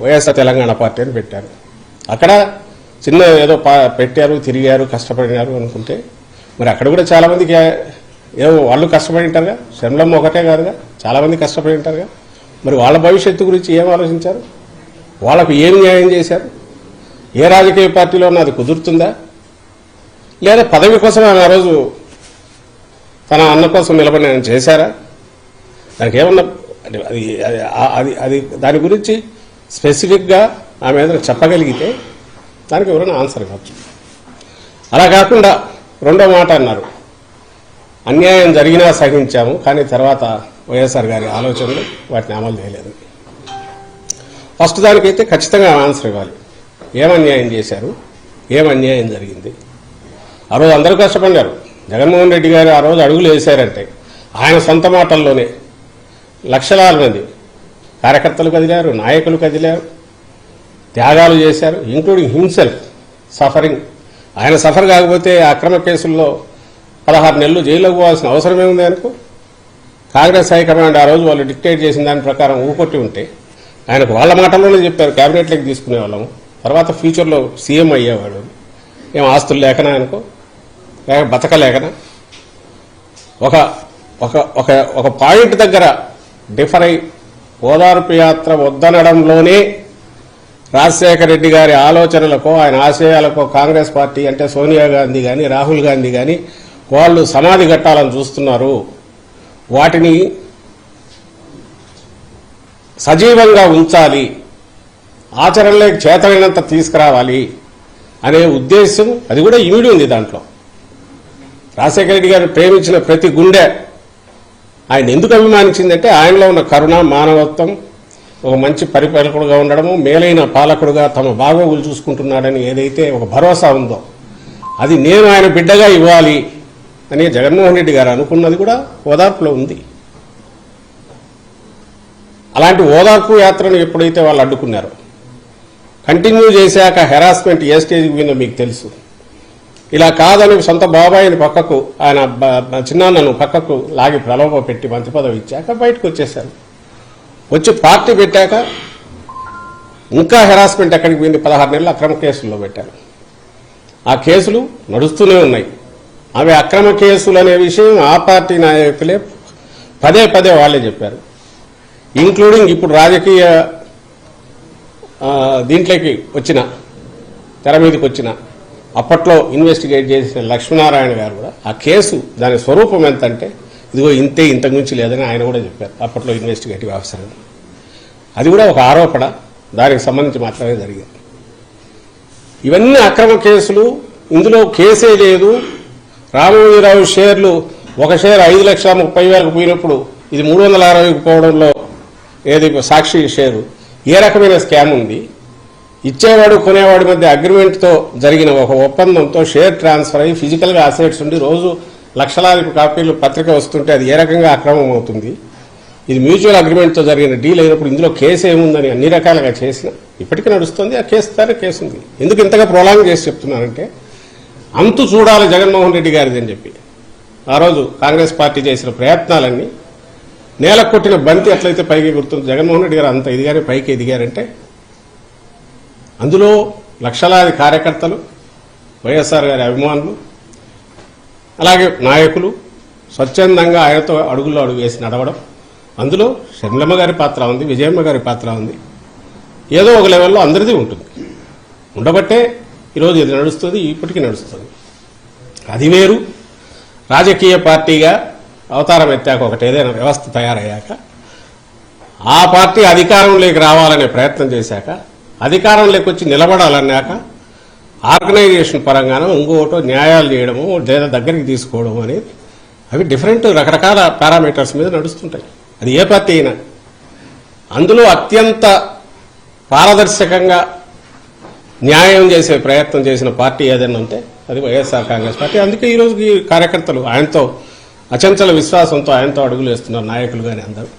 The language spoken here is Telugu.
వైఎస్ఆర్ తెలంగాణ పార్టీ అని పెట్టారు. అక్కడ చిన్న ఏదో పెట్టారు, తిరిగారు, కష్టపడినారు అనుకుంటే మరి అక్కడ కూడా చాలామందికి ఏదో వాళ్ళు కష్టపడి ఉంటారుగా, శర్మలమ్మ ఒకటే కాదుగా, చాలామంది కష్టపడి ఉంటారుగా. మరి వాళ్ళ భవిష్యత్తు గురించి ఏం ఆలోచించారు? వాళ్ళకు ఏం న్యాయం చేశారు? ఏ రాజకీయ పార్టీలో అది కుదురుతుందా? లేదా పదవి కోసం ఆమె ఆ రోజు తన అన్న కోసం నిలబడి చేశారా? దానికి ఏమన్నా అది దాని గురించి స్పెసిఫిక్గా ఆమె ఏదైనా చెప్పగలిగితే దానికి ఎవరైనా ఆన్సర్ కావచ్చు. అలా కాకుండా రెండో మాట అన్నారు, అన్యాయం జరిగినా సహించాము, కానీ తర్వాత వైఎస్ఆర్ గారి ఆలోచనలు వాటిని అమలు చేయలేదు. ఫస్ట్ దానికైతే ఖచ్చితంగా ఆన్సర్ ఇవ్వాలి. ఏం అన్యాయం చేశారు? ఏం అన్యాయం జరిగింది? ఆ రోజు అందరూ కష్టపడ్డారు. జగన్మోహన్ రెడ్డి గారు ఆ రోజు అడుగులు వేశారంటే ఆయన సొంత మాటల్లోనే లక్షలాది మంది కార్యకర్తలు కదిలారు, నాయకులు కదిలారు, త్యాగాలు చేశారు, ఇంక్లూడింగ్ హిమ్సెల్ఫ్ సఫరింగ్. ఆయన సఫర్ కాకపోతే అక్రమ కేసుల్లో 16 నెలలు జైల్లోకి పోవాల్సిన అవసరం ఏముంది అనుకో. కాంగ్రెస్ హైకమాండ్ ఆ రోజు వాళ్ళు డిక్టేట్ చేసిన దాని ప్రకారం ఊకొట్టి ఉంటే ఆయనకు వాళ్ళ మాటల్లోనే చెప్పారు క్యాబినెట్లోకి తీసుకునే వాళ్ళము, తర్వాత ఫ్యూచర్లో సీఎం అయ్యేవాడు. ఏం ఆస్తులు లేకనా అనుకో, లేక బతకలేకనా? ఒక ఒక ఒక ఒక పాయింట్ దగ్గర డిఫర్ అయి ఓదార్పు యాత్ర వద్దనడంలోనే రాజశేఖర రెడ్డి గారి ఆలోచనలకో ఆయన ఆశయాలకో కాంగ్రెస్ పార్టీ అంటే సోనియా గాంధీ కానీ రాహుల్ గాంధీ కానీ వాళ్ళు సమాధి కట్టాలని చూస్తున్నారు. వాటిని సజీవంగా ఉంచాలి, ఆచరణలోకి చేతనైనంత తీసుకురావాలి అనే ఉద్దేశం అది కూడా ఇమిడి ఉంది దాంట్లో. రాజశేఖర రెడ్డి గారు ప్రేమించిన ప్రతి గుండె ఆయన ఎందుకు అభిమానించిందంటే ఆయనలో ఉన్న కరుణ, మానవత్వం, ఒక మంచి పరిపాలకుడుగా ఉండడము, మేలైన పాలకుడుగా తమ బాగోగులు చూసుకుంటున్నాడని ఏదైతే ఒక భరోసా ఉందో అది నేను ఆయన బిడ్డగా ఇవ్వాలి అని జగన్మోహన్ రెడ్డి గారు అనుకున్నది కూడా ఓదార్పులో ఉంది. అలాంటి ఓదార్పు యాత్రను ఎప్పుడైతే వాళ్ళు అడ్డుకున్నారో, కంటిన్యూ చేశాక హెరాస్మెంట్ ఏ స్టేజ్కి పోయిందో మీకు తెలుసు. ఇలా కాదని సొంత బాబాయిని పక్కకు, ఆయన చిన్నాన్నను పక్కకు లాగి ప్రలోభ పెట్టి మంత్రి పదవి ఇచ్చాక బయటకు వచ్చేశారు. వచ్చి పార్టీ పెట్టాక ఇంకా హెరాస్మెంట్ ఎక్కడికి పోయింది? 16 నెలలు అక్రమ కేసుల్లో పెట్టారు. ఆ కేసులు నడుస్తూనే ఉన్నాయి. అవి అక్రమ కేసులు అనే విషయం ఆ పార్టీ నాయకులే పదే పదే వాళ్లే చెప్పారు. ఇంక్లూడింగ్ ఇప్పుడు రాజకీయ దీంట్లోకి వచ్చిన, తెర మీదకి వచ్చిన, అప్పట్లో ఇన్వెస్టిగేట్ చేసిన లక్ష్మీనారాయణ గారు కూడా ఆ కేసు దాని స్వరూపం ఎంత అంటే ఇదిగో ఇంతే, ఇంతకు మించి లేదని ఆయన కూడా చెప్పారు అప్పట్లో ఇన్వెస్టిగేటివ్ ఆఫీసర్ అని. అది కూడా ఒక ఆరోపణ, దానికి సంబంధించి మాత్రమే జరిగింది. ఇవన్నీ అక్రమ కేసులు. ఇందులో కేసే లేదు. రామోజీరావు షేర్లు, ఒక షేర్ 5,30,000 పోయినప్పుడు ఇది 360కు పోవడంలో ఏది సాక్షి షేరు, ఏ రకమైన స్కామ్ ఉంది? ఇచ్చేవాడు కొనేవాడి మధ్య అగ్రిమెంట్తో జరిగిన ఒక ఒప్పందంతో షేర్ ట్రాన్స్ఫర్ అయ్యి ఫిజికల్గా అసెట్స్ ఉండి రోజు లక్షలాది కాపీలు పత్రిక వస్తుంటే అది ఏ రకంగా అక్రమం అవుతుంది? ఇది మ్యూచువల్ అగ్రిమెంట్తో జరిగిన డీల్ అయినప్పుడు ఇందులో కేసు ఏముందని అన్ని రకాలుగా చేసిన ఇప్పటికీ నడుస్తుంది. ఆ కేసు ద్వారా కేసు ఉంది. ఎందుకు ఇంతగా ప్రొలాంగ్ చేసి చెప్తున్నానంటే అంతు చూడాలి జగన్మోహన్ రెడ్డి గారిది అని చెప్పి ఆ రోజు కాంగ్రెస్ పార్టీ చేసిన ప్రయత్నాలన్నీ నేల కొట్టిన బంతి ఎట్లయితే పైకి గుర్తుంది. జగన్మోహన్ రెడ్డి గారు అంత ఎదిగారు, పైకి ఎదిగారంటే అందులో లక్షలాది కార్యకర్తలు, వైఎస్ఆర్ గారి అభిమానులు, అలాగే నాయకులు స్వచ్ఛందంగా ఆయనతో అడుగుల్లో అడుగు వేసి నడవడం, అందులో షర్మిలమ్మ గారి పాత్ర ఉంది, విజయమ్మ గారి పాత్ర ఉంది. ఏదో ఒక లెవెల్లో అందరిది ఉంటుంది. ఉండబట్టే ఈరోజు ఇది నడుస్తుంది, ఇప్పటికీ నడుస్తుంది. అది వేరు. రాజకీయ పార్టీగా అవతారం ఎత్తాక ఒకటి ఏదైనా వ్యవస్థ తయారయ్యాక ఆ పార్టీ అధికారంలోకి రావాలనే ప్రయత్నం చేశాక, అధికారంలోకి వచ్చి నిలబడాలన్నాక ఆర్గనైజేషన్ పరంగానో ఇంకోటో న్యాయాలు చేయడము లేదా దగ్గరికి తీసుకోవడం అనేది అవి డిఫరెంట్ రకరకాల పారామీటర్స్ మీద నడుస్తుంటాయి. అది ఏ పార్టీ అయినా. అందులో అత్యంత పారదర్శకంగా న్యాయం చేసే ప్రయత్నం చేసిన పార్టీ ఏదైనా ఉంటే అది వైఎస్ఆర్ కాంగ్రెస్ పార్టీ. అందుకే ఈరోజు ఈ కార్యకర్తలు ఆయనతో అచంచల విశ్వాసంతో ఆయనతో అడుగులు వేస్తున్నారు, నాయకులు కానీ అందరూ.